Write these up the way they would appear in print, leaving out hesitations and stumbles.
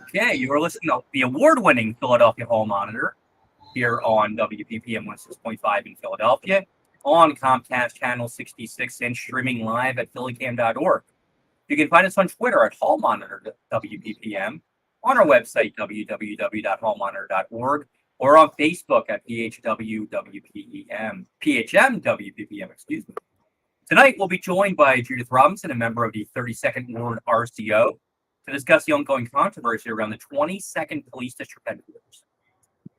Okay, you are listening to the award-winning Philadelphia Hall Monitor here on WPPM 16.5 in Philadelphia, on Comcast Channel 66, and streaming live at phillycam.org. You can find us on Twitter at Hall Monitor WPPM, on our website, www.hallmonitor.org, or on Facebook at PHMWPPM, excuse me. Tonight, we'll be joined by Judith Robinson, a member of the 32nd Ward RCO, to discuss the ongoing controversy around the 22nd Police District headquarters.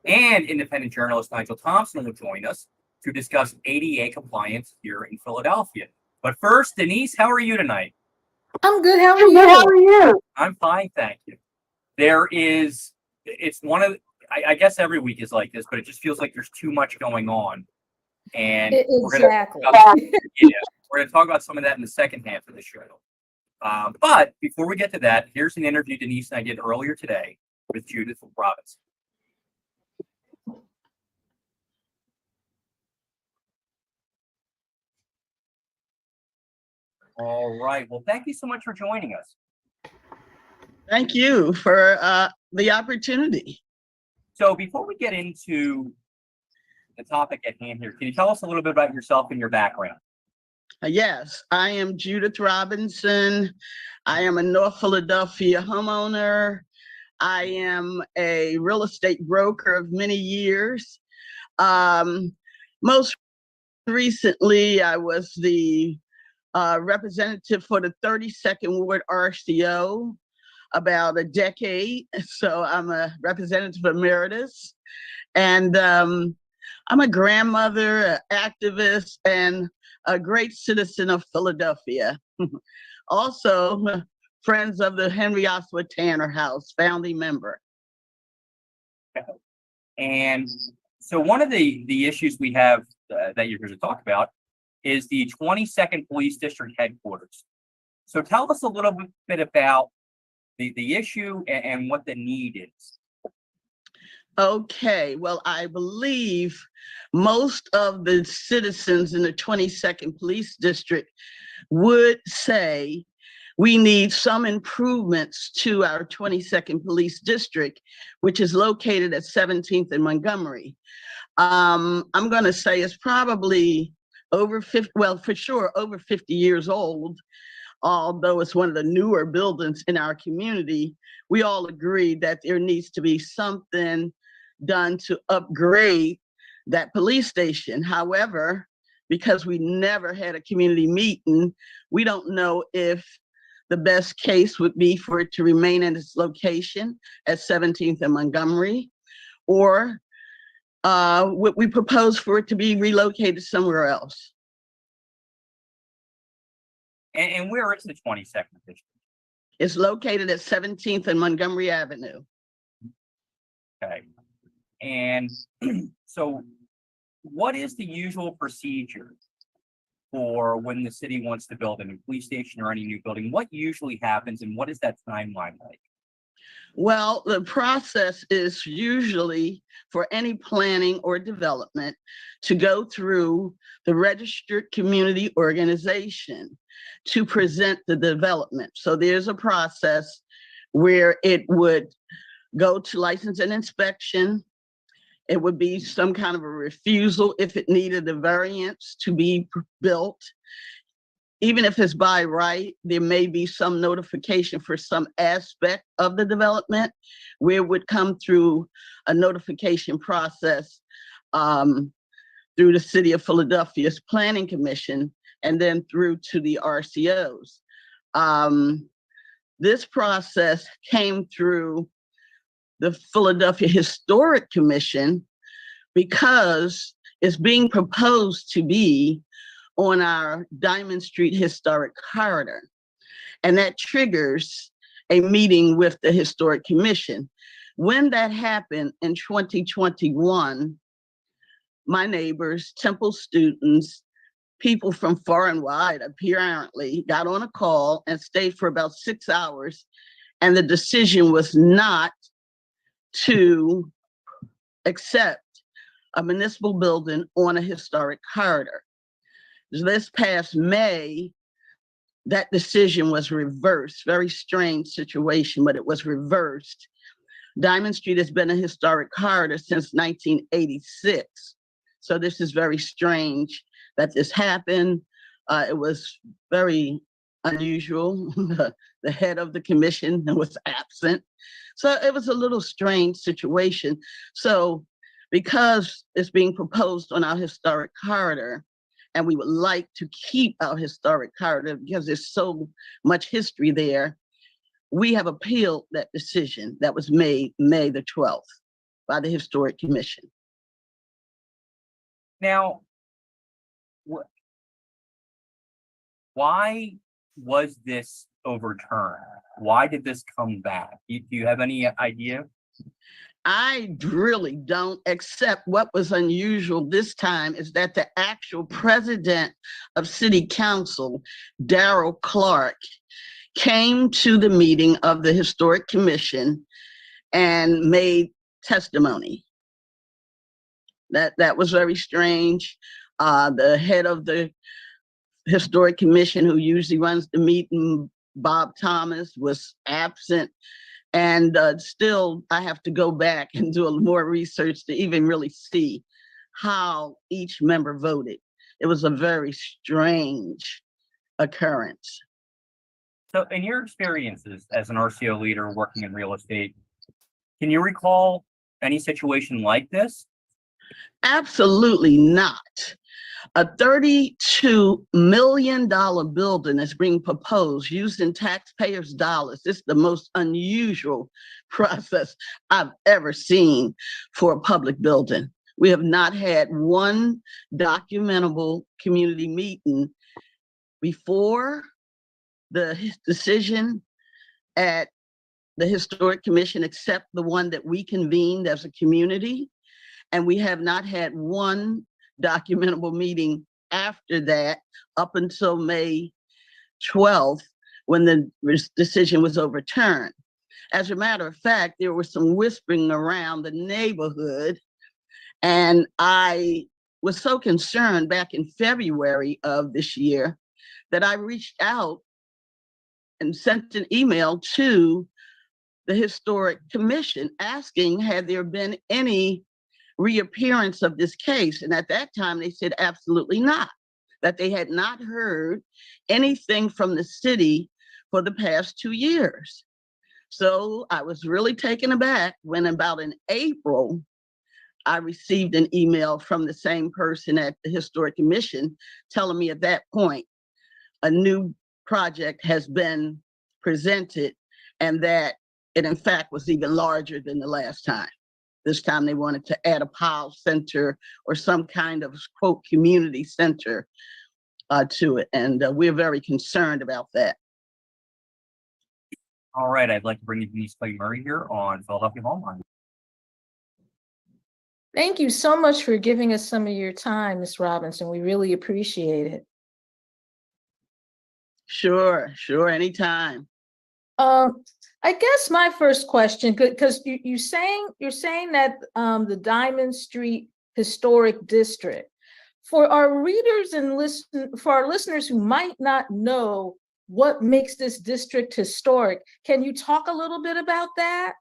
And independent journalist Nigel Thompson will join us to discuss ADA compliance here in Philadelphia. But first, Denise, how are you tonight? I'm good. How are you? I'm fine, thank you. It's one of, I guess every week is like this, but it just feels like there's too much going on. And exactly. We're going to talk about some of that in the second half of the show. But before we get to that, here's an interview Denise and I did earlier today with Judith Robinson. All right. Well, thank you so much for joining us. Thank you for the opportunity. So before we get into the topic at hand here, can you tell us a little bit about yourself and your background? Yes, I am Judith Robinson. I am a North Philadelphia homeowner. I am a real estate broker of many years. Most recently, I was the representative for the 32nd Ward RCO about a decade. So I'm a representative emeritus. And I'm a grandmother, an activist, and a great citizen of Philadelphia. Also, friends of the Henry Oswald Tanner House, founding member. And so one of the issues we have that you're here to talk about is the 22nd Police District headquarters. So tell us a little bit about the issue and what the need is. Okay, well, I believe most of the citizens in the 22nd Police District would say we need some improvements to our 22nd Police District, which is located at 17th and Montgomery. I'm going to say it's probably over 50, well, for sure, over 50 years old. Although it's one of the newer buildings in our community, we all agree that there needs to be something done to upgrade that police station. However, because we never had a community meeting, we don't know if the best case would be for it to remain in its location at 17th and Montgomery, or would we propose for it to be relocated somewhere else? And where is the 22nd district? It's located at 17th and Montgomery Avenue. Okay. And so what is the usual procedure for when the city wants to build a new police station or any new building? What usually happens and what is that timeline like? Well, the process is usually for any planning or development to go through the registered community organization to present the development. So there's a process where it would go to license and inspection. It would be some kind of a refusal if it needed a variance to be built. Even if it's by right, there may be some notification for some aspect of the development where it would come through a notification process through the City of Philadelphia's Planning Commission and then through to the RCOs. This process came through the Philadelphia Historic Commission because it's being proposed to be on our Diamond Street Historic Corridor. And that triggers a meeting with the Historic Commission. When that happened in 2021, my neighbors, Temple students, people from far and wide apparently got on a call and stayed for about 6 hours. And the decision was not to accept a municipal building on a historic corridor. This past May, that decision was reversed. Very strange situation, but it was reversed. Diamond Street has been a historic corridor since 1986. So this is very strange that this happened. It was very unusual. The head of the commission was absent. So it was a little strange situation. So because it's being proposed on our historic corridor, and we would like to keep our historic corridor because there's so much history there, we have appealed that decision that was made May the 12th by the Historic Commission. Now, why was this overturned? Why did this come back? Do you have any idea? I really don't, except what was unusual this time is that the actual president of City Council, Darrell Clark, came to the meeting of the Historic Commission and made testimony. That was very strange. The head of the Historic Commission, who usually runs the meeting, Bob Thomas, was absent. And still, I have to go back and do a little more research to even really see how each member voted. It was a very strange occurrence. So in your experiences as an RCO leader working in real estate, can you recall any situation like this? Absolutely not. A $32 million building is being proposed using taxpayers' dollars. This is the most unusual process I've ever seen for a public building. We have not had one documentable community meeting before the decision at the Historic Commission, except the one that we convened as a community. And we have not had one documentable meeting after that up until May 12th, when the decision was overturned. As a matter of fact, there was some whispering around the neighborhood, and I was so concerned back in February of this year that I reached out and sent an email to the Historic Commission asking, had there been any reappearance of this case? And at that time, they said absolutely not, that they had not heard anything from the city for the past 2 years. So I was really taken aback when about in April, I received an email from the same person at the Historic Commission telling me at that point, a new project has been presented and that it in fact was even larger than the last time. This time they wanted to add a Powell Center or some kind of quote community center to it. And we're very concerned about that. All right, I'd like to bring you Denise Murray here on Philadelphia Homeline. Thank you so much for giving us some of your time, Ms. Robinson. We really appreciate it. Sure, anytime. I guess my first question, because you're saying that the Diamond Street Historic District, for our readers and for our listeners who might not know what makes this district historic, can you talk a little bit about that?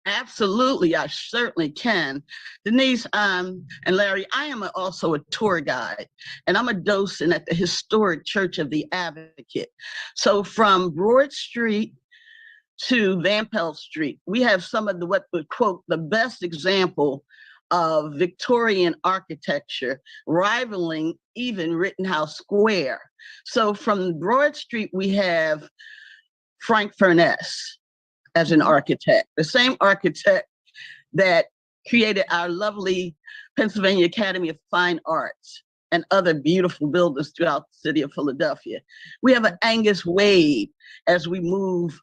Absolutely, I certainly can. Denise and Larry, I am also a tour guide, and I'm a docent at the Historic Church of the Advocate. So from Broad Street to Van Pelt Street, we have some of what would quote the best example of Victorian architecture, rivaling even Rittenhouse Square. So from Broad Street, we have Frank Furness as an architect, the same architect that created our lovely Pennsylvania Academy of Fine Arts and other beautiful buildings throughout the city of Philadelphia. We have an Angus Wade as we move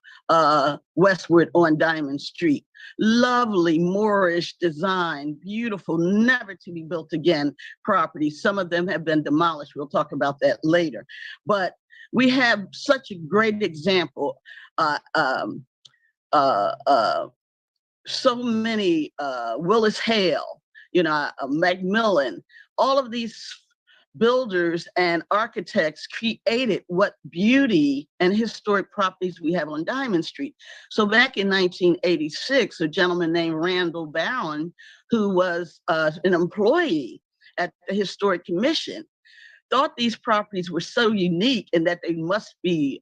westward on Diamond Street. Lovely Moorish design, beautiful, never to be built again properties. Some of them have been demolished. We'll talk about that later. But we have such a great example. So many, Willis Hale, Macmillan, all of these builders and architects created what beauty and historic properties we have on Diamond Street. So back in 1986, a gentleman named Randall Bowen, who was an employee at the Historic Commission, thought these properties were so unique and that they must be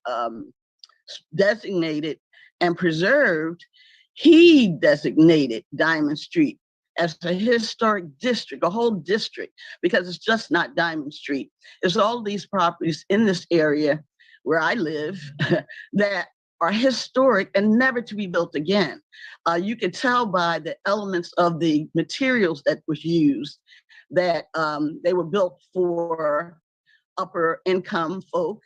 designated and preserved. He designated Diamond Street as a historic district, a whole district, because it's just not Diamond Street. There's all these properties in this area where I live that are historic and never to be built again. You can tell by the elements of the materials that was used that they were built for upper income folk,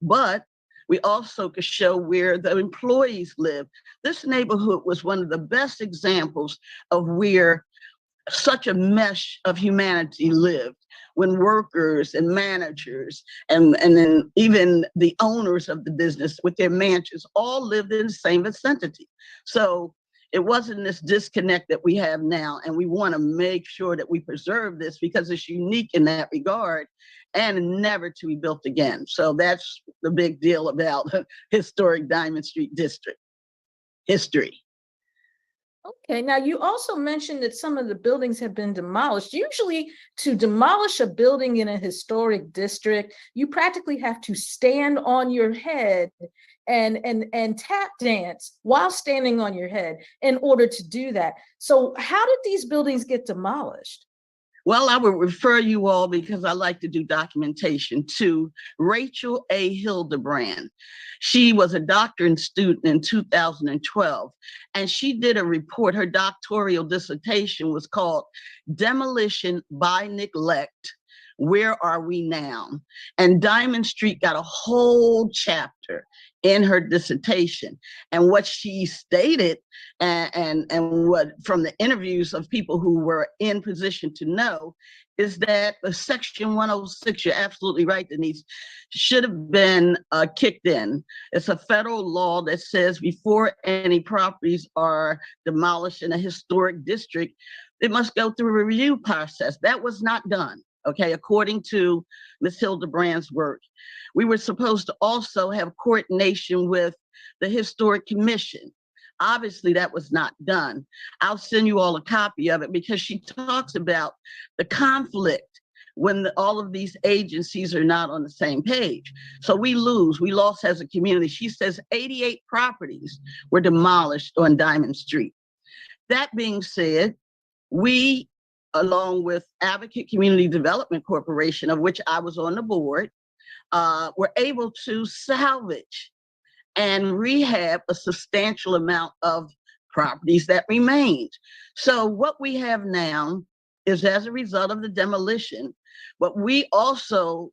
but we also could show where the employees live. This neighborhood was one of the best examples of where such a mesh of humanity lived, when workers and managers and then even the owners of the business with their mansions all lived in the same vicinity. So it wasn't this disconnect that we have now, and we want to make sure that we preserve this because it's unique in that regard and never to be built again. So that's the big deal about historic Diamond Street District history. Okay, now you also mentioned that some of the buildings have been demolished. Usually to demolish a building in a historic district, you practically have to stand on your head and tap dance while standing on your head in order to do that. So how did these buildings get demolished? Well, I would refer you all, because I like to do documentation, to Rachel A. Hildebrand. She was a doctorate student in 2012, and she did a report. Her doctoral dissertation was called Demolition by Neglect, Where Are We Now? And Diamond Street got a whole chapter in her dissertation. And what she stated, and what from the interviews of people who were in position to know, is that the Section 106, you're absolutely right, Denise, should have been kicked in. It's a federal law that says before any properties are demolished in a historic district, it must go through a review process. That was not done. Okay, according to Ms. Hildebrand's work. We were supposed to also have coordination with the Historic Commission. Obviously, that was not done. I'll send you all a copy of it because she talks about the conflict when all of these agencies are not on the same page. So we lost as a community. She says 88 properties were demolished on Diamond Street. That being said, we, along with Advocate Community Development Corporation, of which I was on the board, were able to salvage and rehab a substantial amount of properties that remained. So what we have now is, as a result of the demolition, but we also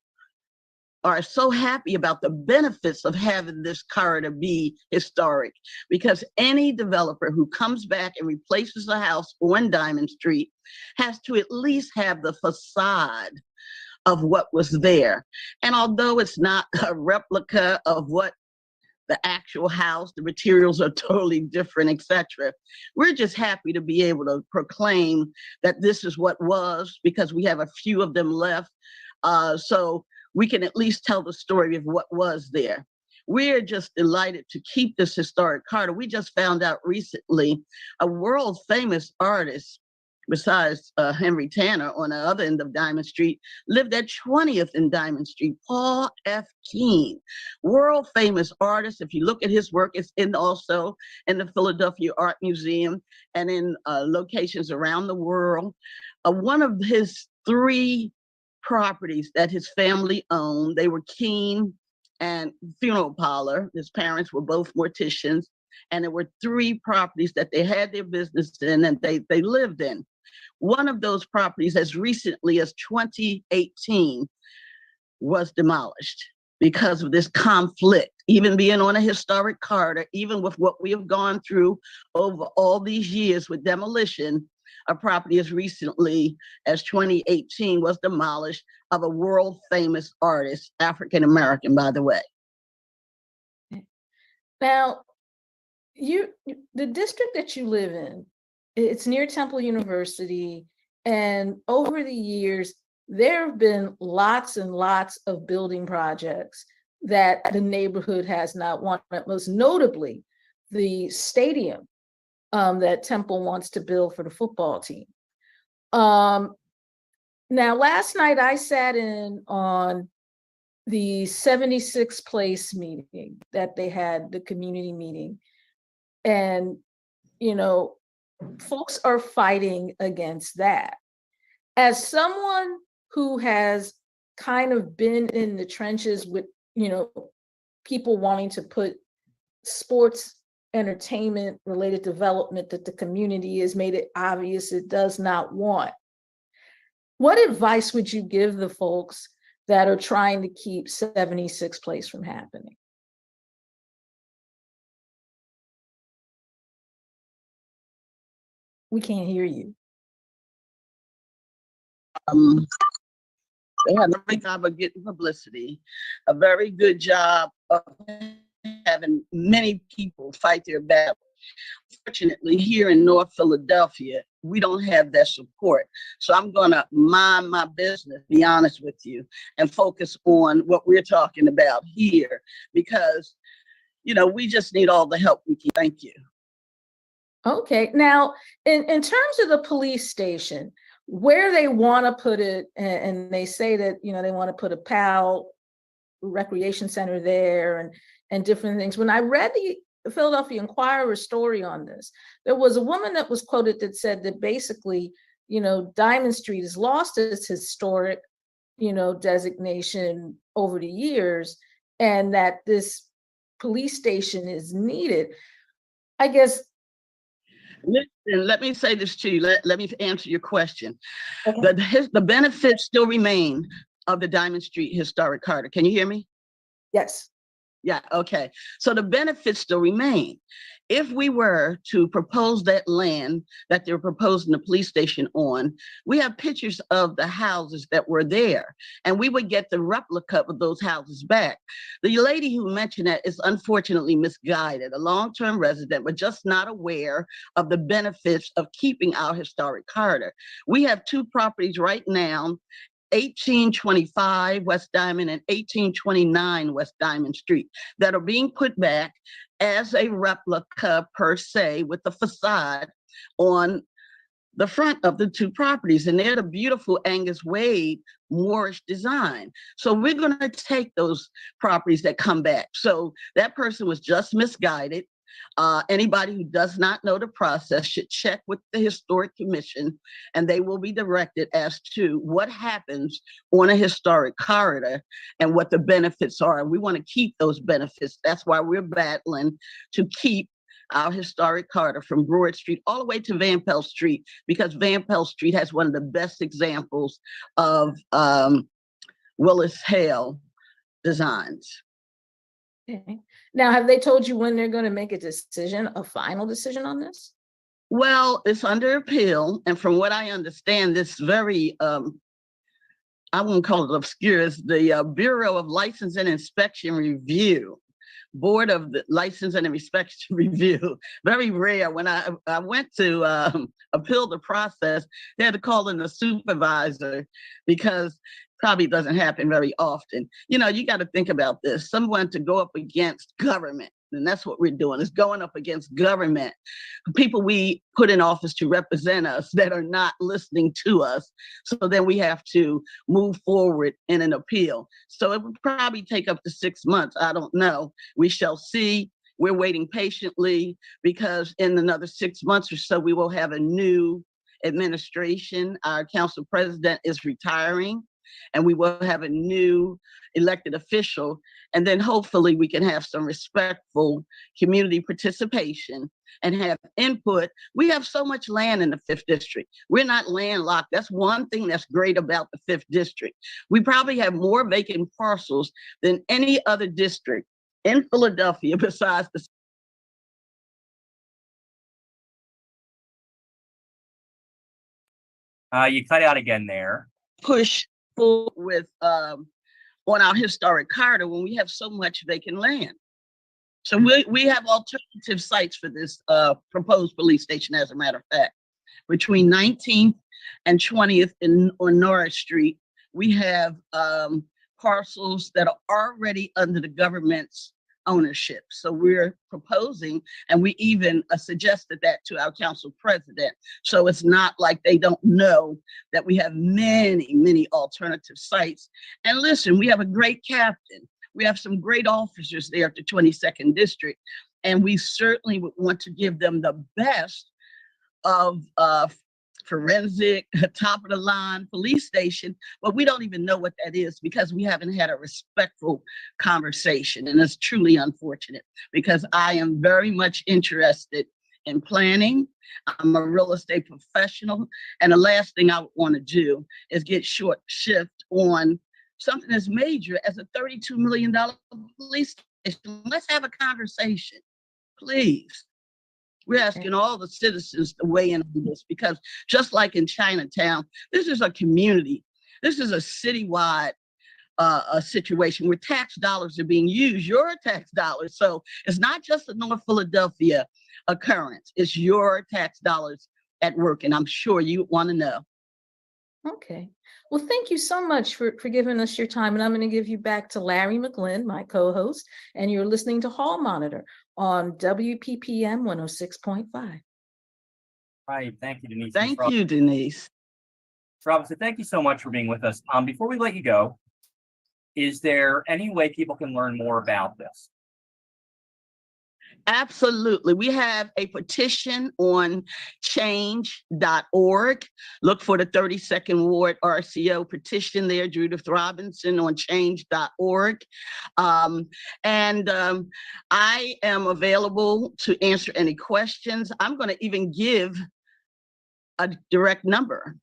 are so happy about the benefits of having this corridor be historic, because any developer who comes back and replaces a house on Diamond Street has to at least have the facade of what was there. And although it's not a replica of what the actual house, the materials are totally different, etc. We're just happy to be able to proclaim that this is what was, because we have a few of them left. So we can at least tell the story of what was there. We're just delighted to keep this historic corridor. We just found out recently a world famous artist, besides Henry Tanner on the other end of Diamond Street, lived at 20th and Diamond Street, Paul F. Keene, world famous artist. If you look at his work, it's also in the Philadelphia Art Museum and in locations around the world. One of his 3 properties that his family owned, they were Keene and Funeral Parlor. His parents were both morticians, and there were 3 properties that they had their business in and they lived in. One of those properties, as recently as 2018, was demolished because of this conflict. Even being on a historic corridor, even with what we have gone through over all these years with demolition, a property as recently as 2018 was demolished of a world famous artist, African American, by the way. Now, the district that you live in, it's near Temple University, and over the years, there have been lots and lots of building projects that the neighborhood has not wanted, most notably the stadium that Temple wants to build for the football team. Now, last night I sat in on the 76th place meeting that they had, the community meeting. And, you know, folks are fighting against that. As someone who has kind of been in the trenches with, you know, people wanting to put sports entertainment related development that the community has made it obvious it does not want, what advice would you give the folks that are trying to keep 76th place from happening? We can't hear you. They have a great job of getting publicity, a very good job of having many people fight their battle. Fortunately, here in North Philadelphia, we don't have that support. So I'm going to mind my business, be honest with you, and focus on what we're talking about here, because, you know, we just need all the help we can. Thank you. Okay. Now, in terms of the police station, where they want to put it, and they say that, you know, they want to put a PAL recreation center there and different things. When I read the Philadelphia Inquirer story on this, there was a woman that was quoted that said that basically, you know, Diamond Street has lost its historic, you know, designation over the years, and that this police station is needed. I guess. Listen, let me say this to you. Let me answer your question. Okay. The benefits still remain of the Diamond Street Historic Corridor. Can you hear me? Yes. Yeah, okay. So the benefits still remain. If we were to propose that land that they're proposing the police station on, we have pictures of the houses that were there, and we would get the replica of those houses back. The lady who mentioned that is unfortunately misguided, a long-term resident, but just not aware of the benefits of keeping our historic corridor. We have two properties right now, 1825 West Diamond and 1829 West Diamond Street, that are being put back as a replica per se, with the facade on the front of the two properties. And they're the beautiful Angus Wade Moorish design. So we're going to take those properties that come back. So that person was just misguided. Anybody who does not know the process should check with the Historic Commission, and they will be directed as to what happens on a historic corridor and what the benefits are. And we want to keep those benefits. That's why we're battling to keep our historic corridor from Broad Street all the way to Van Pelt Street, because Van Pelt Street has one of the best examples of Willis Hale designs. Okay. Now, have they told you when they're going to make a decision, a final decision on this? Well, it's under appeal. And from what I understand, this very, I won't call it obscure, it's the Bureau of License and Inspection Review, Board of the License and Inspection Review. Very rare. When I went to appeal the process, they had to call in a supervisor, because probably doesn't happen very often. You know, you got to think about this. Someone to go up against government, and that's what we're doing, is going up against government, people we put in office to represent us that are not listening to us. So then we have to move forward in an appeal. So it would probably take up to 6 months. I don't know. We shall see. We're waiting patiently, because in another 6 months or so, we will have a new administration. Our council president is retiring, and we will have a new elected official. And then hopefully we can have some respectful community participation and have input. We have so much land in the 5th District. We're not landlocked. That's one thing that's great about the 5th District. We probably have more vacant parcels than any other district in Philadelphia besides the You cut out again there. push with on our historic corridor when we have so much vacant land. So we have alternative sites for this proposed police station, as a matter of fact. Between 19th and 20th on Norris Street, we have parcels that are already under the government's ownership. So we're proposing, and we even suggested that to our council president. So it's not like they don't know that we have many, many alternative sites. And listen, we have a great captain. We have some great officers there at the 22nd District, and we certainly would want to give them the best of forensic, top of the line police station, but we don't even know what that is because we haven't had a respectful conversation. And it's truly unfortunate because I am very much interested in planning. I'm a real estate professional. And the last thing I would want to do is get short shift on something as major as a $32 million police station. Let's have a conversation, please. We're asking all the citizens to weigh in on this because just like in Chinatown, this is a community. This is a citywide a situation where tax dollars are being used, your tax dollars. So it's not just a North Philadelphia occurrence. It's your tax dollars at work. And I'm sure you want to know. Okay. Well, thank you so much for giving us your time. And I'm going to give you back to Larry McGlynn, my co-host, and you're listening to Hall Monitor on WPPM 106.5. Right. Thank you, Denise. Thank you, Denise. Robinson, thank you so much for being with us. Before we let you go, is there any way people can learn more about this? Absolutely. We have a petition on change.org. Look for the 32nd Ward RCO petition there, Judith Robinson on change.org. I am available to answer any questions. I'm going to even give a direct number,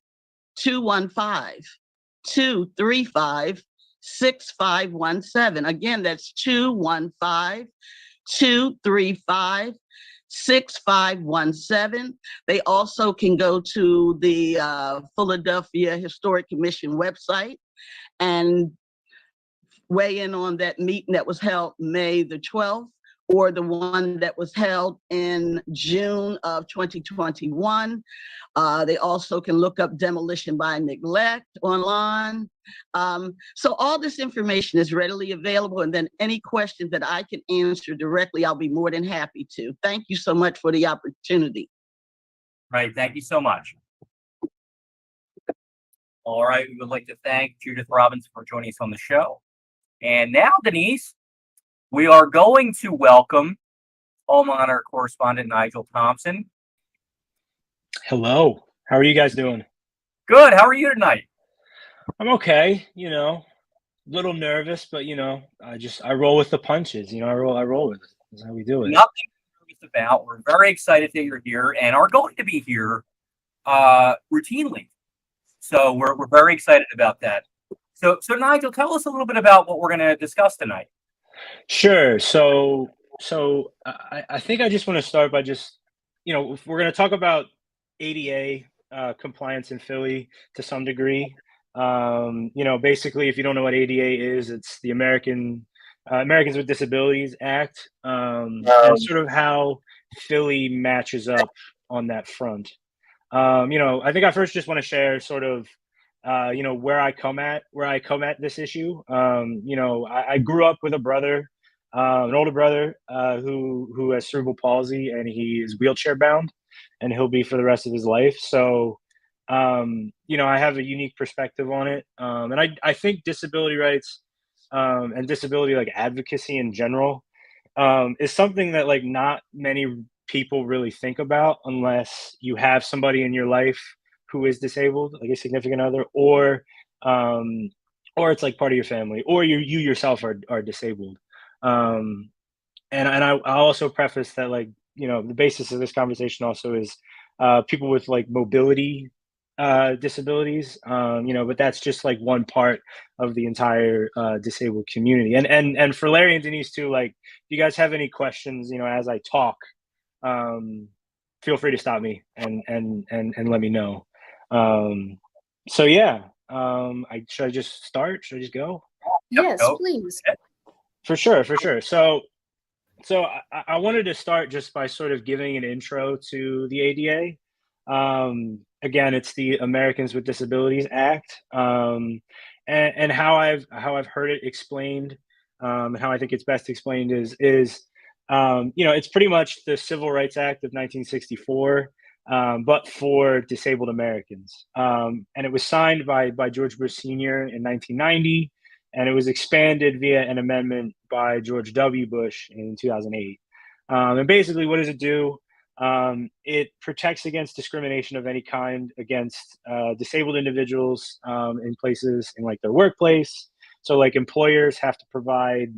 215-235-6517. Again, that's 215-235-6517. They also can go to the Philadelphia Historic Commission website and weigh in on that meeting that was held May the 12th, or the one that was held in June of 2021. They also can look up demolition by neglect online. So all this information is readily available, and then any questions that I can answer directly, I'll be more than happy to. Thank you so much for the opportunity. Right. Thank you so much. All right. We would like to thank Judith Robinson for joining us on the show. And now, Denise, we are going to welcome Hall Monitor correspondent Nigel Thompson. Hello. How are you guys doing? Good. How are you tonight? I'm okay. A little nervous, but I roll with the punches. I roll with it. That's how we do it. Nothing to be nervous about. We're very excited that you're here and are going to be here routinely. So we're very excited about that. So Nigel, tell us a little bit about what we're going to discuss tonight. Sure. So I think I just want to start by just, if we're going to talk about ADA compliance in Philly to some degree. Basically, if you don't know what ADA is, it's the Americans with Disabilities Act, and sort of how Philly matches up on that front. I think I first just want to share sort of where I come at this issue. I grew up with a brother, an older brother, who has cerebral palsy, and he is wheelchair bound, and he'll be for the rest of his life. So, I have a unique perspective on it. And I think disability rights, and disability advocacy in general, is something that not many people really think about unless you have somebody in your life who is disabled, like a significant other, or it's part of your family, or you yourself are disabled. And I'll also preface that the basis of this conversation also is people with mobility disabilities, but that's just one part of the entire disabled community. And for Larry and Denise too, if you guys have any questions, as I talk, feel free to stop me and let me know. Should I just start? Should I just go? Yes, please. For sure. So I wanted to start just by sort of giving an intro to the ADA. Again, it's the Americans with Disabilities Act. and how I've heard it explained, and how I think it's best explained is it's pretty much the Civil Rights Act of 1964, but for disabled Americans. And it was signed by George Bush Sr. in 1990, and it was expanded via an amendment by George W. Bush in 2008. And basically, what does it do? It protects against discrimination of any kind against disabled individuals in places in like their workplace. So like employers have to provide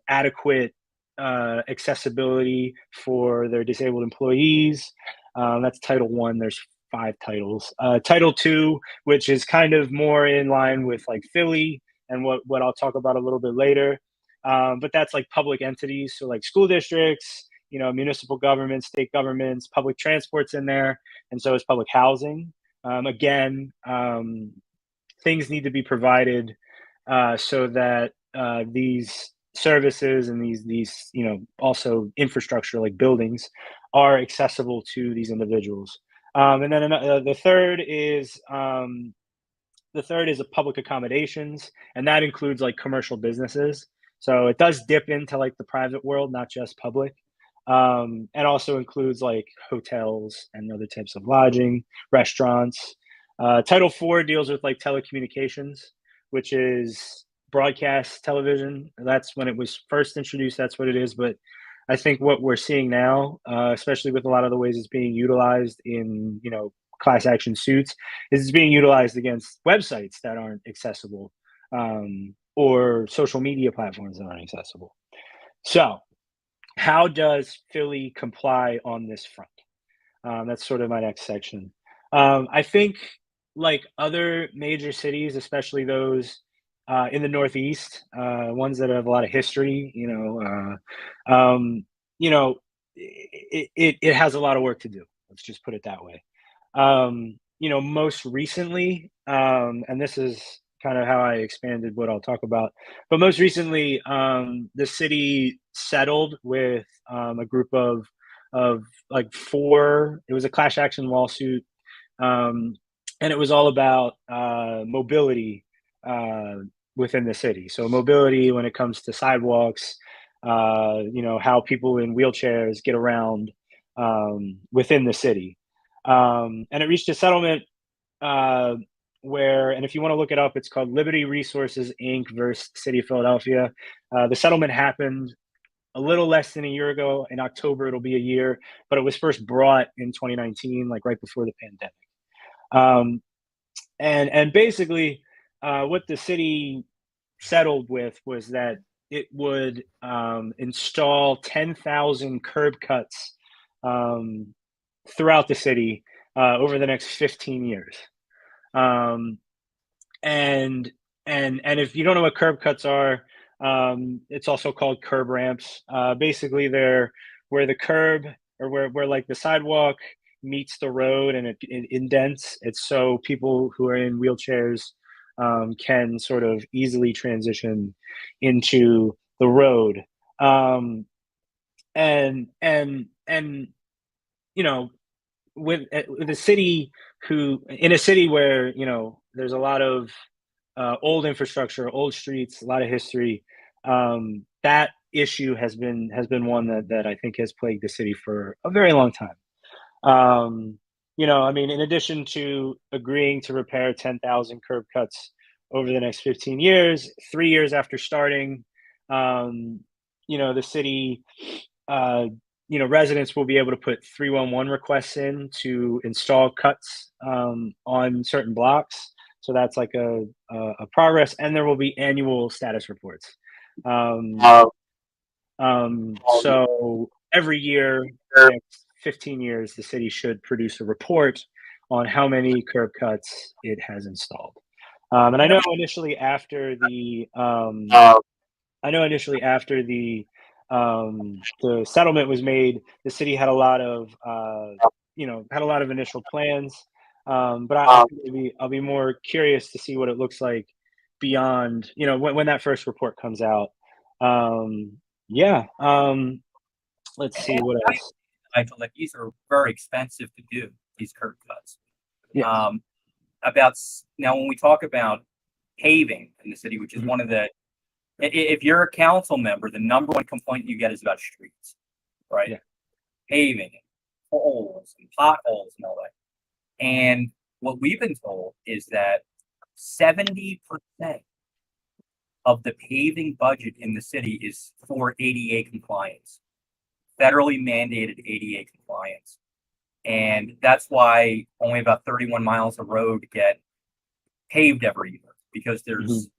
adequate accessibility for their disabled employees. That's Title I. There's 5 titles. Title II, which is kind of more in line with like Philly and what I'll talk about a little bit later. But that's like public entities, so like school districts, municipal governments, state governments, public transport's in there, and so is public housing. Again, things need to be provided so that these services and these also infrastructure like buildings are accessible to these individuals. And then the third is public accommodations, and that includes like commercial businesses. So it does dip into like the private world, not just public, and also includes like hotels and other types of lodging, restaurants. Title IV deals with like telecommunications, which is broadcast television. That's when it was first introduced. That's what it is. But I think what we're seeing now, especially with a lot of the ways it's being utilized in, class action suits, is it's being utilized against websites that aren't accessible, or social media platforms that aren't accessible. So how does Philly comply on this front? That's sort of my next section. I think like other major cities, especially those in the Northeast, ones that have a lot of history, it has a lot of work to do. Let's just put it that way. Most recently, and this is kind of how I expanded what I'll talk about, but most recently, the city settled with a group of like 4. It was a class action lawsuit, and it was all about mobility within the city. So mobility when it comes to sidewalks, how people in wheelchairs get around within the city. And it reached a settlement where, and if you want to look it up, it's called Liberty Resources Inc. versus City of Philadelphia. The settlement happened a little less than a year ago. In October, it'll be a year, but it was first brought in 2019, like right before the pandemic. And basically, what the city settled with was that it would install 10,000 curb cuts throughout the city over the next 15 years. And if you don't know what curb cuts are, it's also called curb ramps. Basically, they're where the curb or where like the sidewalk meets the road and it indents. It's so people who are in wheelchairs can sort of easily transition into the road. With a city in a city where there's a lot of old infrastructure, old streets, a lot of history, that issue has been one that I think has plagued the city for a very long time. In addition to agreeing to repair 10,000 curb cuts over the next 15 years, 3 years after starting, the city, residents will be able to put 311 requests in to install cuts on certain blocks. So that's like a progress, and there will be annual status reports. So every year, next 15 years, the city should produce a report on how many curb cuts it has installed. And I know initially after the settlement was made, the city had a lot of initial plans. But I'll be more curious to see what it looks like beyond, when that first report comes out. Let's see what else. I feel like these are very expensive to do, these curb cuts. Yeah. Now when we talk about paving in the city, which is Mhm. one of the, if you're a council member, the number one complaint you get is about streets, right? Yeah. Paving, and holes and potholes and all that. And what we've been told is that 70% of the paving budget in the city is for ADA compliance, federally mandated ADA compliance. And that's why only about 31 miles of road get paved every year, because there's,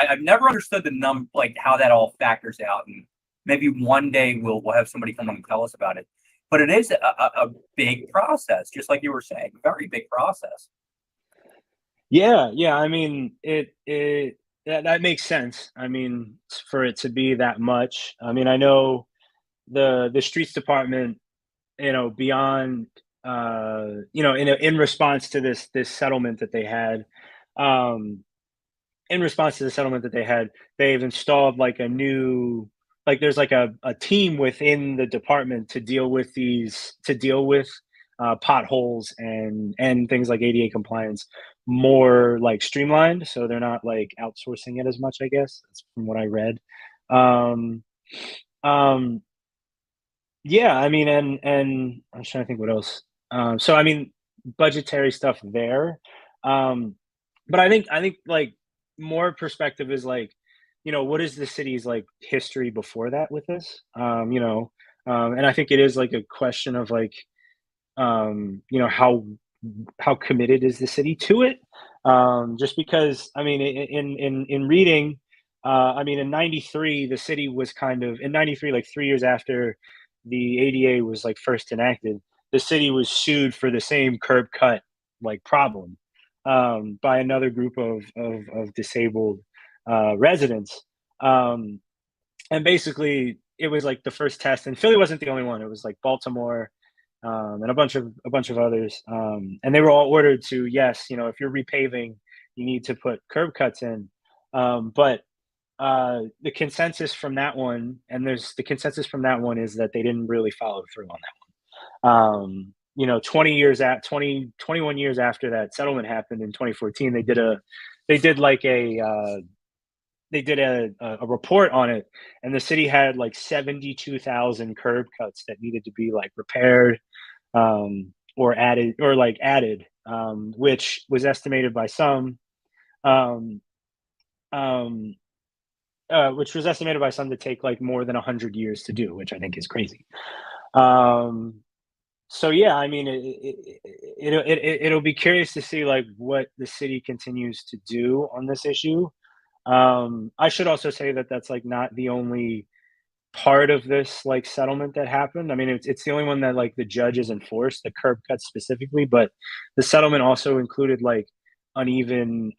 I've never understood the like how that all factors out. And maybe one day we'll have somebody come on and tell us about it. But it is a big process, just like you were saying, very big process. Yeah, yeah. I mean, that makes sense. I mean, for it to be that much. I mean, I know the streets department, beyond, in response to this settlement that they had, um, in response to the settlement that they had, they've installed like a new, like there's like a team within the department to deal with potholes and things like ADA compliance more like streamlined. So they're not like outsourcing it as much, I guess. That's from what I read. Um, um, yeah, I mean, and I'm trying to think what else. So I mean, budgetary stuff there. Um, but I think like more perspective is like, what is the city's like history before that with this? And I think it is like a question of like, how committed is the city to it? Just because I mean, in reading, I mean, in '93, the city was kind of in '93, like 3 years after the ADA was like first enacted, the city was sued for the same curb cut like problem, by another group of disabled residents. Um, and basically, it was like the first test, and Philly wasn't the only one. It was like Baltimore, and a bunch of others, and they were all ordered to, yes, if you're repaving, you need to put curb cuts in. But the consensus from that one, and there's the consensus from that one is that they didn't really follow through on that one. 21 years after that settlement happened in 2014, they did like a report on it, and the city had like 72,000 curb cuts that needed to be like repaired, or added, which was estimated by some, um, um, to take like more than 100 years to do, which I think is crazy. Um, so yeah, I mean, it'll be curious to see like what the city continues to do on this issue. I should also say that that's like not the only part of this like settlement that happened. I mean, it's the only one that like the judges enforced, the curb cuts specifically, but the settlement also included like uneven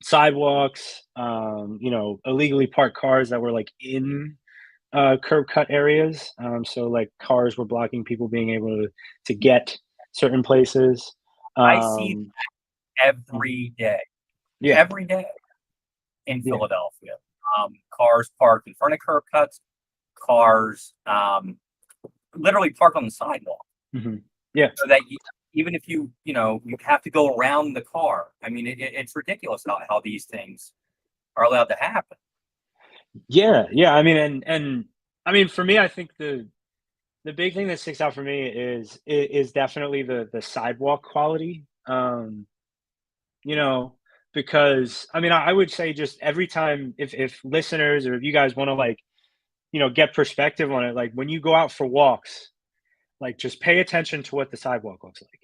sidewalks, illegally parked cars that were like in curb cut areas. So like cars were blocking people being able to get certain places. I see Um, every day, yeah, every day in yeah, Philadelphia. Cars parked in front of curb cuts, cars literally parked on the sidewalk, hmm yeah. so that even if you have to go around the car. I mean, it's ridiculous how these things are allowed to happen. Yeah, yeah. I mean, and I mean, for me, I think the big thing that sticks out for me is definitely the sidewalk quality. You know, because I mean, I would say just every time, if listeners or if you guys want to like, get perspective on it, like when you go out for walks, like just pay attention to what the sidewalk looks like.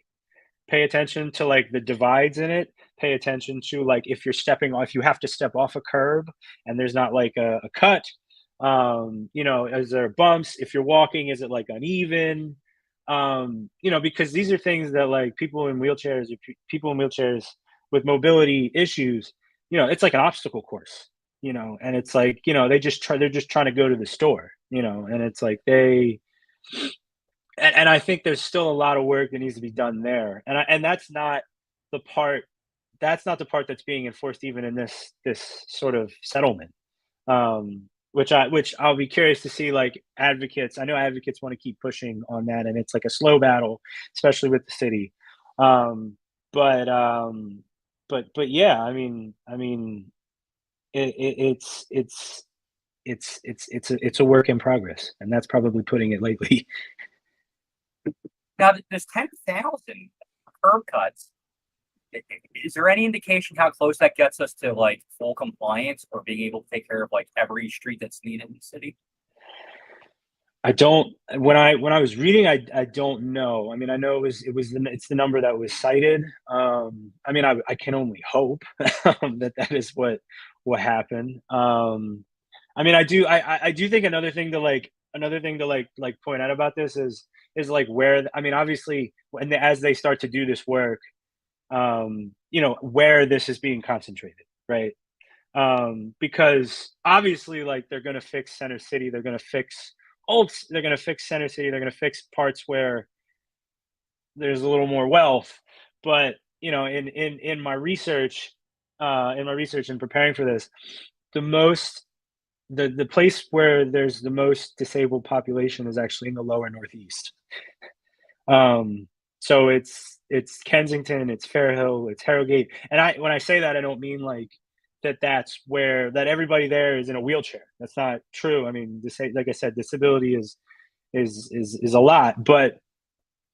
Pay attention to like the divides in it. Pay attention to like if you're stepping off, if you have to step off a curb and there's not like a cut. Is there bumps? If you're walking, is it like uneven? Because these are things that like people in wheelchairs with mobility issues, it's like an obstacle course, and it's like, they're just trying to go to the store, and it's like and I think there's still a lot of work that needs to be done there. And the part that's not the part that's being enforced even in this sort of settlement. Which I'll be curious to see like advocates. I know advocates want to keep pushing on that, and it's like a slow battle, especially with the city. But but yeah, it's a work in progress, and that's probably putting it lightly. Now, there's 10,000 curb cuts. Is there any indication how close that gets us to like full compliance or being able to take care of like every street that's needed in the city? I don't. When I was reading, I don't know. I mean, I know it's the number that was cited. I mean, I can only hope that is what happened. I mean, I do think another thing to point out about this is like where, I mean, obviously as they start to do this work, where this is being concentrated, right? Because obviously, like, they're going to fix Center City, they're going to fix Center City, they're going to fix parts where there's a little more wealth. But in my research, and preparing for this, the place where there's the most disabled population is actually in the lower northeast. So it's Kensington, it's Fairhill, it's Harrogate, and when I say that, I don't mean like that's where that everybody there is in a wheelchair. That's not true. I mean, like I said, disability is a lot, but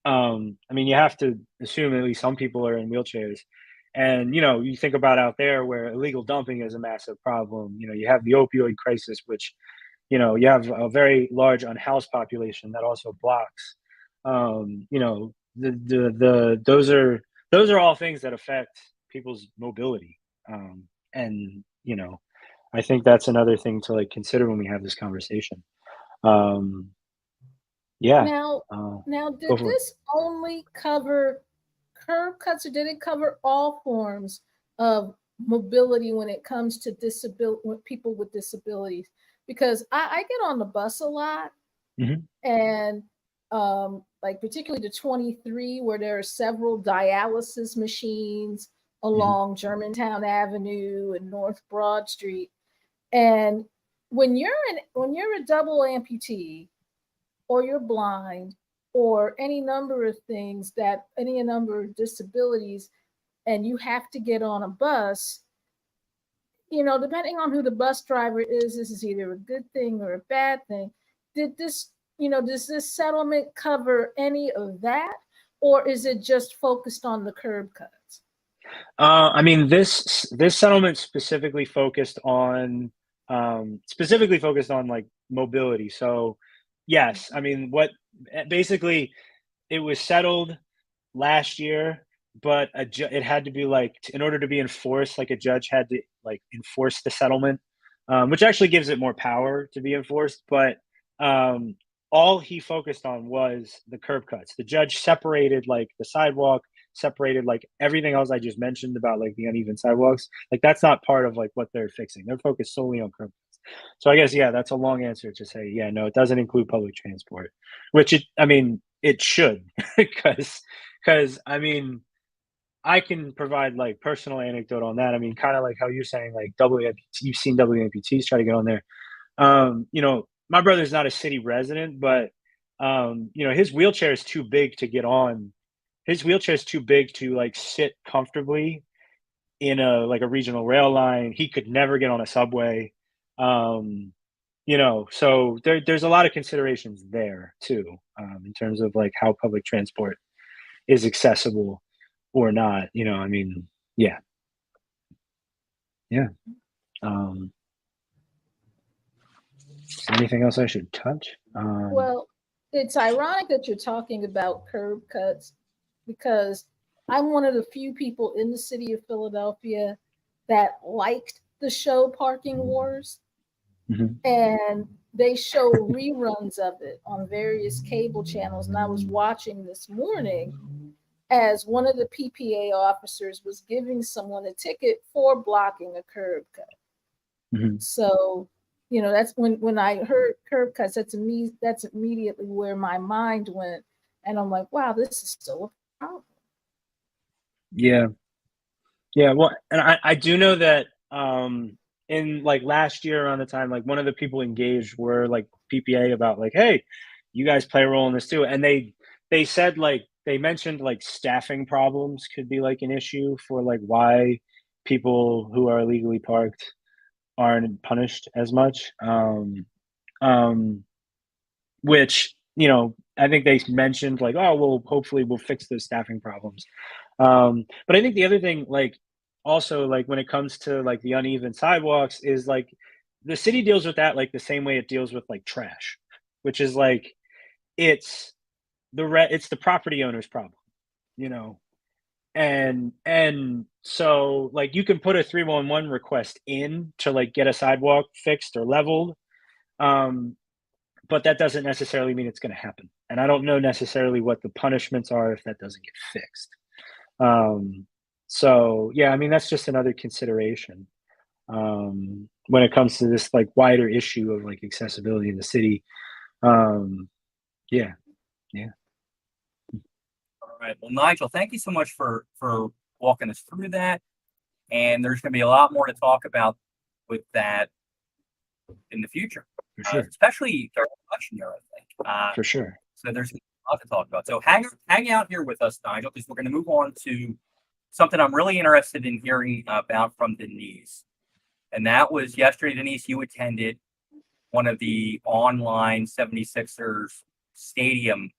I mean, you have to assume at least some people are in wheelchairs. And you think about out there where illegal dumping is a massive problem. You have the opioid crisis, which you have a very large unhoused population that also blocks. Those are all things that affect people's mobility. And I think that's another thing to like consider when we have this conversation. Yeah. Now, Go did for it. this only cover curb cuts, or did it cover all forms of mobility when it comes to people with disabilities? Because I get on the bus a lot, Mhm. and like particularly the 23, where there are several dialysis machines along Germantown Avenue and North Broad Street. And when you're a double amputee, or you're blind, or any number of disabilities, and you have to get on a bus, depending on who the bus driver is, this is either a good thing or a bad thing. Does this settlement cover any of that, or is it just focused on the curb cuts? I mean, this settlement specifically focused on like mobility. So yes, I mean, basically it was settled last year, but it had to be like, in order to be enforced, like a judge had to like enforce the settlement, which actually gives it more power to be enforced. But all he focused on was the curb cuts. The judge separated like the sidewalk, separated like everything else I just mentioned about like the uneven sidewalks. Like that's not part of like what they're fixing. They're focused solely on curb cuts. So I guess, yeah, that's a long answer to say, yeah, no, it doesn't include public transport, which it should, because I mean, I can provide like personal anecdote on that. I mean, kind of like how you're saying, like you've seen WMPTs try to get on there. My brother's not a city resident, but his wheelchair is too big to get on. His wheelchair is too big to like sit comfortably in a regional rail line. He could never get on a subway. So there's a lot of considerations there too, in terms of like how public transport is accessible or not. I mean, yeah. Anything else I should touch? Well, it's ironic that you're talking about curb cuts, because I'm one of the few people in the city of Philadelphia that liked the show Parking Wars. Mhm. And they show reruns of it on various cable channels. And I was watching this morning as one of the PPA officers was giving someone a ticket for blocking a curb cut. Mhm. So, that's when I heard curb cuts, that's immediately where my mind went. And I'm like, wow, this is still a problem. Yeah. Well, and I do know that in like last year around the time, like one of the people engaged were like PPA about like, hey, you guys play a role in this too. And they said like they mentioned like staffing problems could be like an issue for like why people who are illegally parked aren't punished as much. Um, which, I think they mentioned like, oh, well, hopefully we'll fix those staffing problems. But I think the other thing, like, also, like, when it comes to like the uneven sidewalks, is like the city deals with that like the same way it deals with like trash, which is like it's it's the property owner's problem, you know. And so like you can put a 311 request in to like get a sidewalk fixed or leveled, um, but that doesn't necessarily mean it's going to happen. And I don't know necessarily what the punishments are if that doesn't get fixed. So yeah, I mean that's just another consideration when it comes to this like wider issue of like accessibility in the city. Yeah, yeah. All right. Well, Nigel, thank you so much for walking us through that. And there's going to be a lot more to talk about with that in the future, For sure. especially during the election year, I think. For sure. So there's a lot to talk about. So hang out here with us, Nigel, because we're going to move on to something I'm really interested in hearing about from Denise. And that was yesterday, Denise, you attended one of the online 76ers stadium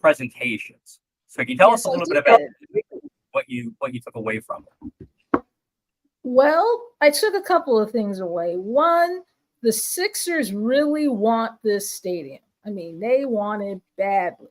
presentations. So can you tell us a little bit about what you took away from it? Well, I took a couple of things away. One, the Sixers really want this stadium. I mean, they want it badly.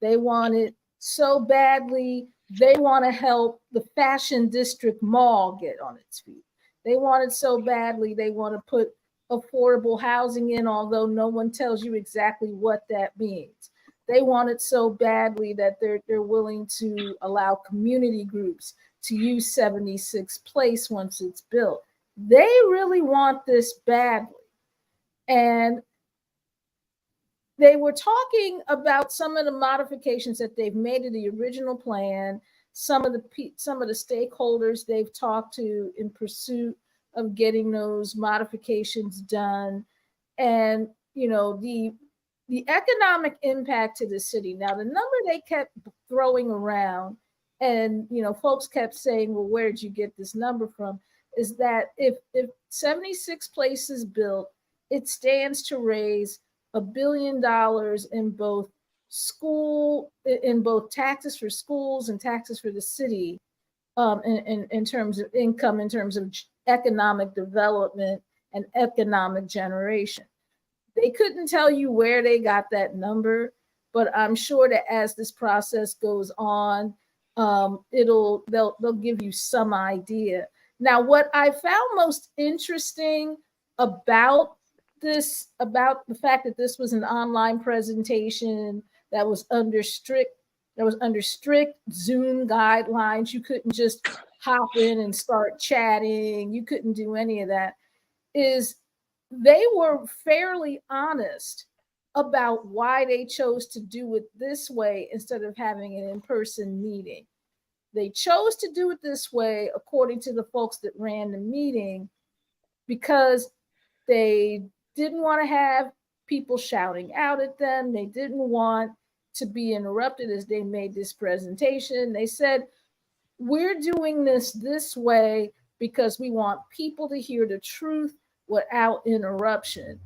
They want it so badly. They want to help the Fashion District Mall get on its feet. They want it so badly. They want to put affordable housing in, although no one tells you exactly what that means. They want it so badly that they're willing to allow community groups to use 76 Place once it's built. They really want this badly. And they were talking about some of the modifications that they've made to the original plan, some of the stakeholders they've talked to in pursuit of getting those modifications done, and the economic impact to the city. Now, the number they kept throwing around, and folks kept saying, well, where did you get this number from? Is that if 76 Place is built, it stands to raise $1 billion in both taxes for schools and taxes for the city, in terms of income, in terms of economic development and economic generation. They couldn't tell you where they got that number, but I'm sure that as this process goes on, they'll give you some idea. Now, what I found most interesting about the fact that this was an online presentation that was under strict Zoom guidelines, you couldn't just hop in and start chatting, you couldn't do any of that, is they were fairly honest about why they chose to do it this way instead of having an in-person meeting. They chose to do it this way, according to the folks that ran the meeting, because they didn't want to have people shouting out at them. They didn't want to be interrupted as they made this presentation. They said, we're doing this way because we want people to hear the truth without interruption.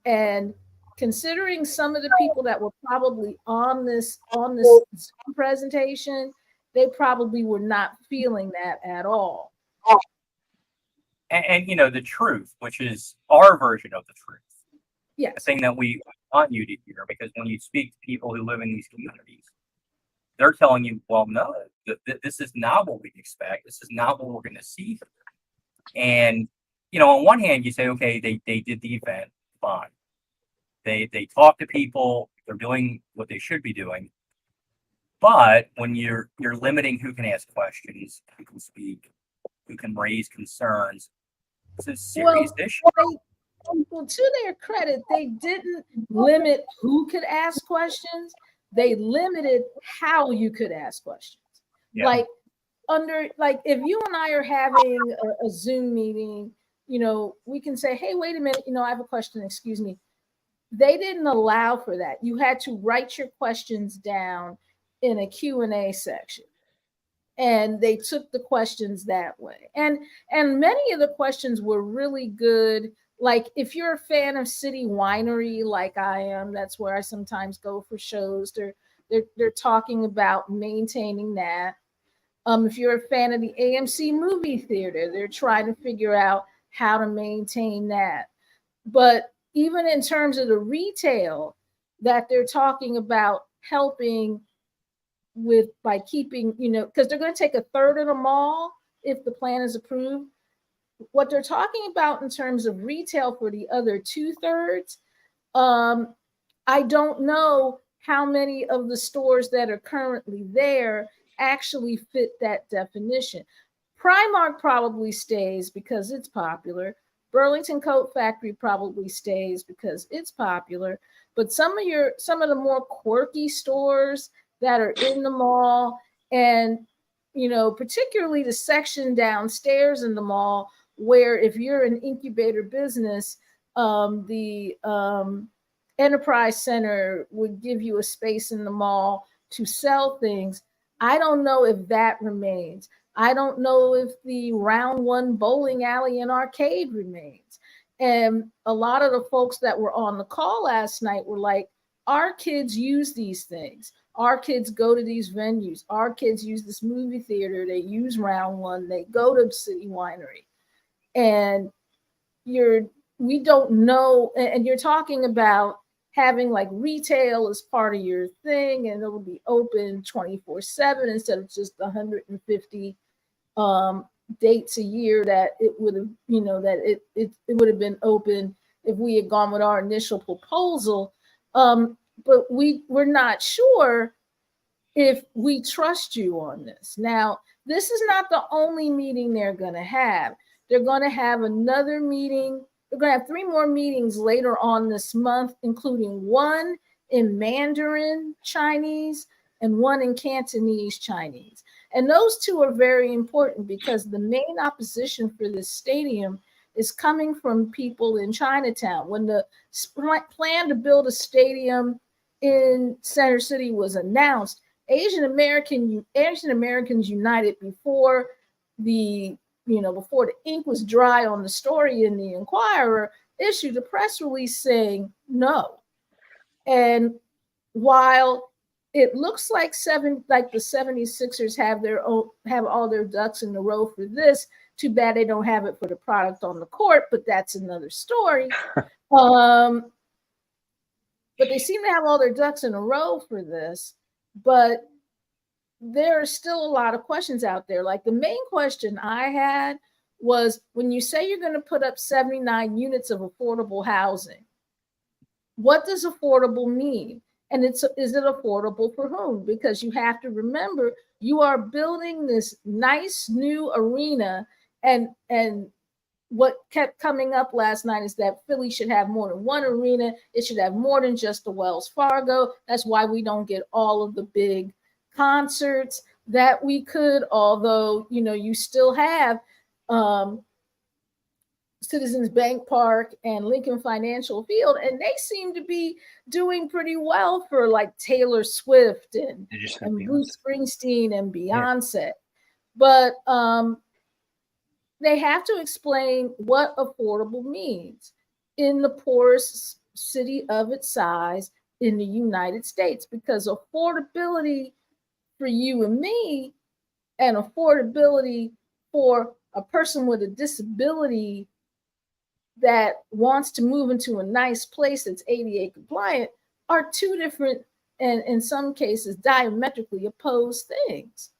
And considering some of the people that were probably on this Zoom presentation, they probably were not feeling that at all. And the truth, which is our version of the truth. Yes. The thing that we want you to hear, because when you speak to people who live in these communities, they're telling you, well, no, this is not what we expect. This is not what we're going to see. And, on one hand, you say, okay, they did the event, fine. They talk to people, they're doing what they should be doing. But when you're limiting who can ask questions, who can speak, who can raise concerns, it's a serious issue. Well, to their credit, they didn't limit who could ask questions. They limited how you could ask questions. Yeah. Like if you and I are having a Zoom meeting, we can say, hey, wait a minute, I have a question, excuse me. They didn't allow for that. You had to write your questions down in a Q&A section. And they took the questions that way. And many of the questions were really good. Like if you're a fan of City Winery, like I am, that's where I sometimes go for shows. They're talking about maintaining that. If you're a fan of the AMC movie theater, they're trying to figure out how to maintain that. But even in terms of the retail, that they're talking about helping with by keeping, because they're going to take a third of the mall if the plan is approved. What they're talking about in terms of retail for the other 2/3, I don't know how many of the stores that are currently there actually fit that definition. Primark probably stays because it's popular. Burlington Coat Factory probably stays because it's popular. But some of the more quirky stores that are in the mall, and particularly the section downstairs in the mall, where if you're an incubator business, the Enterprise Center would give you a space in the mall to sell things. I don't know if that remains. I don't know if the Round One bowling alley and arcade remains. And a lot of the folks that were on the call last night were like, our kids use these things. Our kids go to these venues. Our kids use this movie theater. They use Round One. They go to City Winery. And we don't know. And you're talking about having like retail as part of your thing, and it'll be open 24/7 instead of just 150 dates a year that it would have, that it would have been open if we had gone with our initial proposal. But we're not sure if we trust you on this. Now, this is not the only meeting they're going to have. They're going to have another meeting. They're going to have 3 more meetings later on this month, including one in Mandarin Chinese and one in Cantonese Chinese. And those 2 are very important because the main opposition for this stadium is coming from people in Chinatown. When the plan to build a stadium in Center City was announced, Asian Americans United, before the ink was dry on the story in the Inquirer, issued a press release saying no. And while it looks like the 76ers have all their ducks in a row for this, too bad they don't have it for the product on the court, but that's another story. But they seem to have all their ducks in a row for this. But there are still a lot of questions out there. Like the main question I had was, when you say you're going to put up 79 units of affordable housing, what does affordable mean? And is it affordable for whom? Because you have to remember, you are building this nice new arena, and what kept coming up last night is that Philly should have more than one arena. It should have more than just the Wells Fargo. That's why we don't get all of the big concerts that we could, although, you still have Citizens Bank Park and Lincoln Financial Field, and they seem to be doing pretty well for like Taylor Swift and Bruce Springsteen and Beyonce. Yeah. But they have to explain what affordable means in the poorest city of its size in the United States, because affordability for you and me and affordability for a person with a disability that wants to move into a nice place that's ADA compliant are 2 different, and in some cases diametrically opposed things.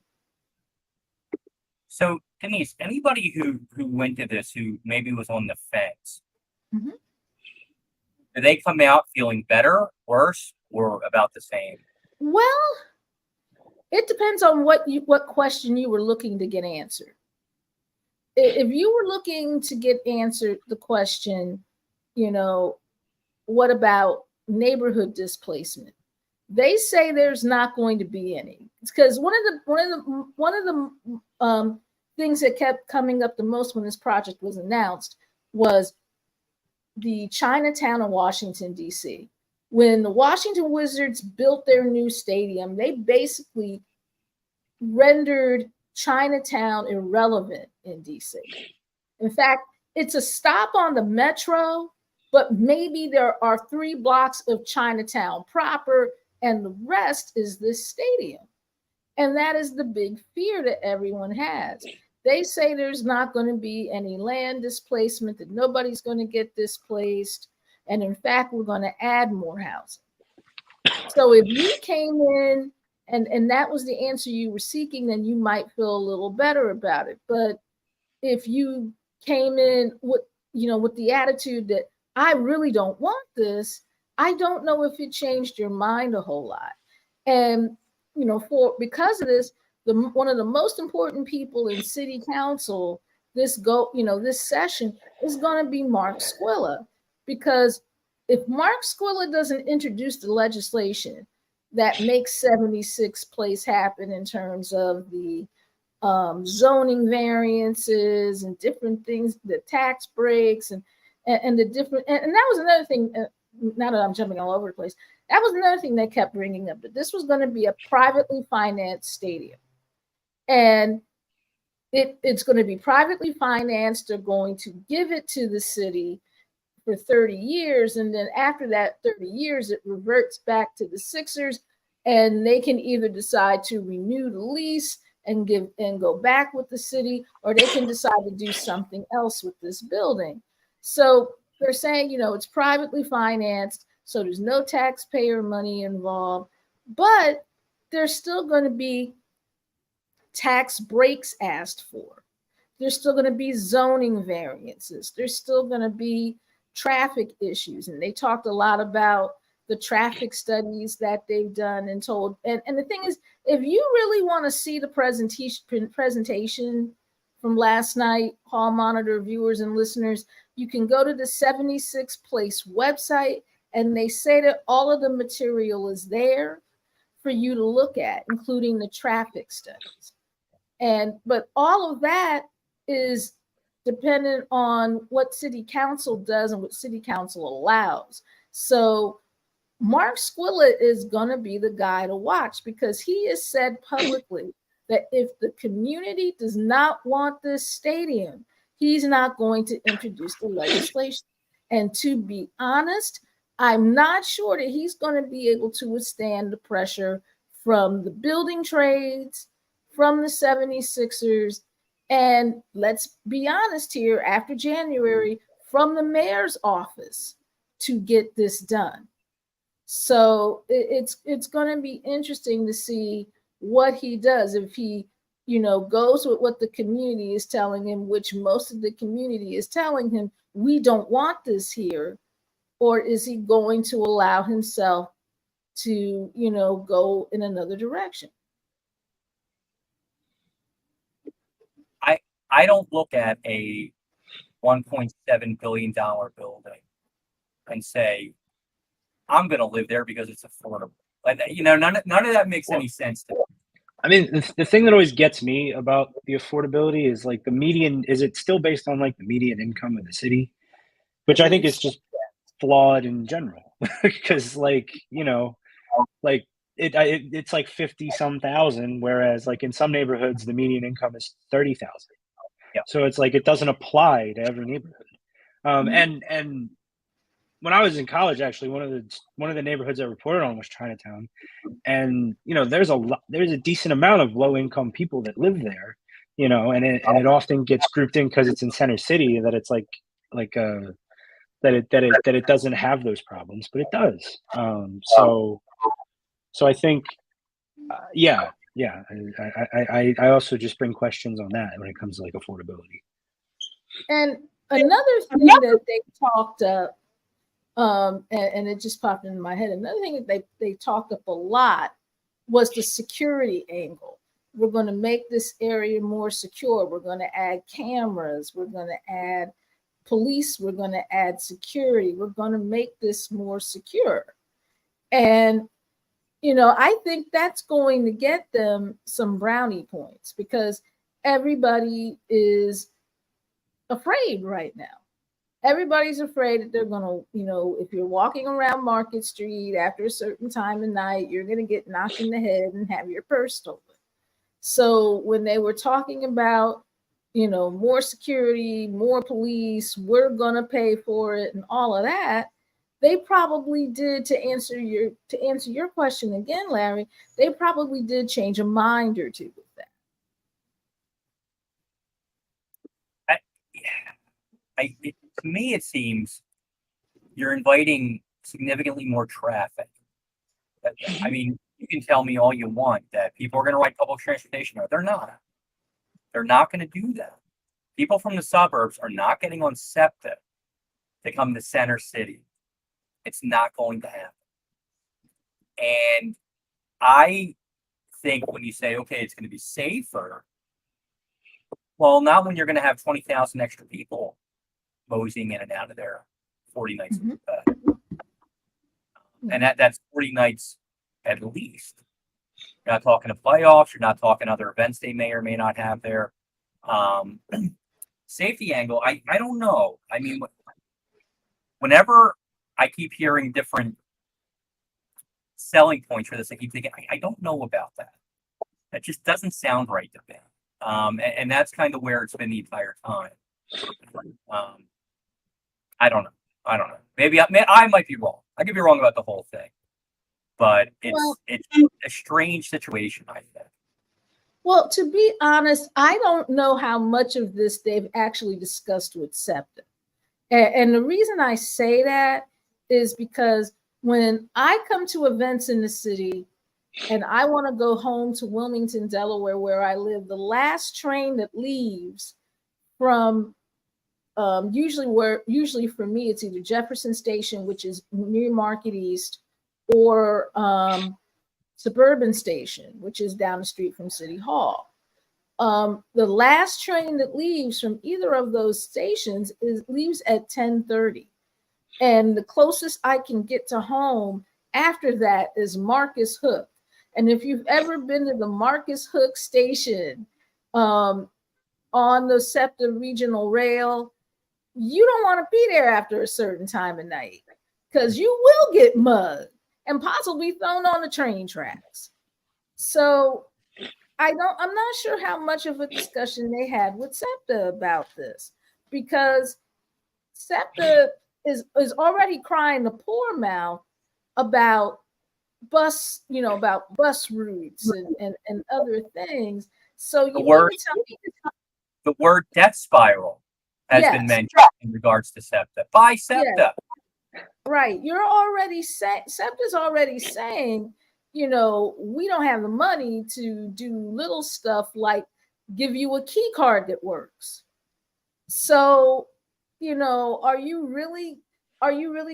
So Denise, anybody who went to this who maybe was on the fence, mm-hmm. Did they come out feeling better, worse, or about the same? Well, it depends on what question you were looking to get answered. If you were looking to get answered the question, what about neighborhood displacement? They say there's not going to be any. It's because one of the things that kept coming up the most when this project was announced was the Chinatown of Washington, D.C. when the Washington Wizards built their new stadium, they basically rendered Chinatown irrelevant in DC. In fact, it's a stop on the metro, but maybe there are 3 blocks of Chinatown proper, and the rest is this stadium. And that is the big fear that everyone has. They say there's not going to be any land displacement, that nobody's going to get displaced. And in fact, we're going to add more housing. So if you came in and that was the answer you were seeking, then you might feel a little better about it. But if you came in with, with the attitude that I really don't want this, I don't know if it changed your mind a whole lot. And, because of this, one of the most important people in city council this session is going to be Mark Squilla, because if Mark Squilla doesn't introduce the legislation that makes 76 Place happen in terms of the zoning variances and different things, the tax breaks and the different, and that was another thing. Now that I'm jumping all over the place, that was another thing they kept bringing up, that this was going to be a privately financed stadium. And it's going to be privately financed. They're going to give it to the city for 30 years. And then after that 30 years, it reverts back to the Sixers, and they can either decide to renew the lease and go back with the city, or they can decide to do something else with this building. So they're saying, it's privately financed, so there's no taxpayer money involved, but there's still going to be tax breaks asked for. There's still going to be zoning variances. There's still going to be traffic issues. And they talked a lot about the traffic studies that they've done and told. And the thing is, if you really want to see the presentation from last night, Hall Monitor viewers and listeners, you can go to the 76 Place website, and they say that all of the material is there for you to look at, including the traffic studies. But all of that is dependent on what city council does and what city council allows. So Mark Squilla is going to be the guy to watch, because he has said publicly that if the community does not want this stadium, he's not going to introduce the legislation. And to be honest, I'm not sure that he's going to be able to withstand the pressure from the building trades, from the 76ers, and let's be honest here, after January, from the mayor's office to get this done. So it's going to be interesting to see what he does. If he, goes with what the community is telling him, which most of the community is telling him, we don't want this here, or is he going to allow himself to, go in another direction? I don't look at a $1.7 billion building and say, I'm going to live there because it's affordable. Like, none of that makes any sense to me. I mean, the thing that always gets me about the affordability is like the median. Is it still based on like the median income of the city, which I think is just flawed in general, because it's like 50 some thousand, whereas like in some neighborhoods the median income is 30,000. Yeah. So it's like it doesn't apply to every neighborhood. And when I was in college, actually, one of the neighborhoods I reported on was Chinatown, and there's a decent amount of low income people that live there, and it often gets grouped in because it's in center city, that it's that it doesn't have those problems, but it does. So I think, I also just bring questions on that when it comes to like affordability. And another thing that they talked up, and it just popped into my head. Another thing that they talked up a lot was the security angle. We're going to make this area more secure. We're going to add cameras. We're going to add police. We're going to add security. We're going to make this more secure. And, I think that's going to get them some brownie points, because everybody is afraid right now. Everybody's afraid that they're gonna, if you're walking around Market Street after a certain time of night, you're gonna get knocked in the head and have your purse stolen. So when they were talking about, more security, more police, we're gonna pay for it, and all of that, they probably did, to answer your question again, Larry. They probably did change a mind or two with that. To me, it seems you're inviting significantly more traffic. I mean, you can tell me all you want that people are going to ride public transportation. No, they're not. They're not going to do that. People from the suburbs are not getting on SEPTA to come to Center City. It's not going to happen. And I think when you say, okay, it's going to be safer, well, not when you're going to have 20,000 extra people moseying in and out of there 40 nights. And that's 40 nights at least. You're not talking to playoffs. You're not talking other events they may or may not have there. Safety angle, I don't know. I mean, whenever I keep hearing different selling points for this, I keep thinking, I don't know about that. That just doesn't sound right to me. And that's kind of where it's been the entire time. I don't know. Maybe I might be wrong. I could be wrong about the whole thing, but it's a strange situation, I think. Well, to be honest, I don't know how much of this they've actually discussed with SEPTA. And the reason I say that is because when I come to events in the city and I want to go home to Wilmington, Delaware, where I live, the last train that leaves from usually for me, it's either Jefferson Station, which is near Market East, or Suburban Station, which is down the street from City Hall. The last train that leaves from either of those stations leaves at 10:30. And the closest I can get to home after that is Marcus Hook. And if you've ever been to the Marcus Hook station on the SEPTA Regional Rail, you don't want to be there after a certain time of night because you will get mugged and possibly thrown on the train tracks. So I'm not sure how much of a discussion they had with SEPTA about this, because SEPTA is already crying the poor mouth about bus routes and other things. So the word death spiral has been mentioned in regards to SEPTA by SEPTA. Yes. Right. You're already saying, SEPTA's already saying, we don't have the money to do little stuff like give you a key card that works. So, are you really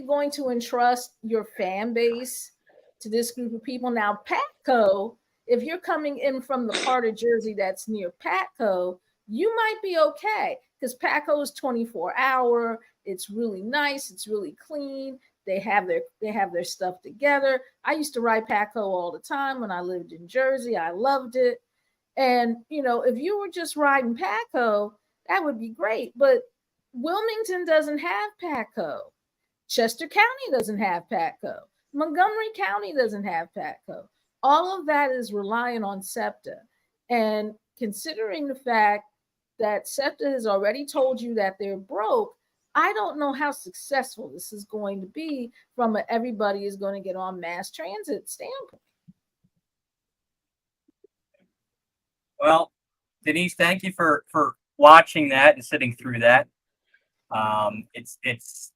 going to entrust your fan base to this group of people? Now, Patco, if you're coming in from the part of Jersey that's near Patco, you might be okay, because Patco is 24-hour. It's really nice. It's really clean. They have their stuff together. I used to ride Patco all the time when I lived in Jersey. I loved it. And, if you were just riding Patco, that would be great. But Wilmington doesn't have Patco. Chester County doesn't have Patco. Montgomery County doesn't have Patco. All of that is relying on SEPTA. And considering the fact that SEPTA has already told you that they're broke, I don't know how successful this is going to be from an everybody is going to get on mass transit standpoint. Well, Denise, thank you for watching that and sitting through that. It's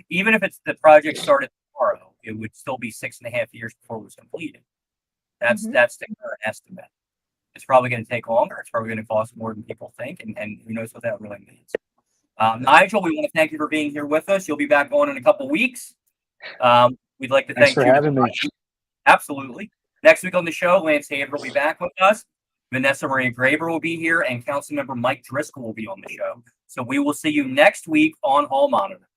even if it's the project started tomorrow, it would still be 6.5 years before it was completed. That's the current estimate. It's probably going to take longer. It's probably going to cost more than people think, and who knows what that really means. Nigel, we want to thank you for being here with us. You'll be back on in a couple weeks. We'd like to Thanks thank for you. having me. Absolutely. Next week on the show, Lance Haver will be back with us. Vanessa Maria Graber will be here, and Councilmember Mike Driscoll will be on the show. So we will see you next week on Hall Monitor.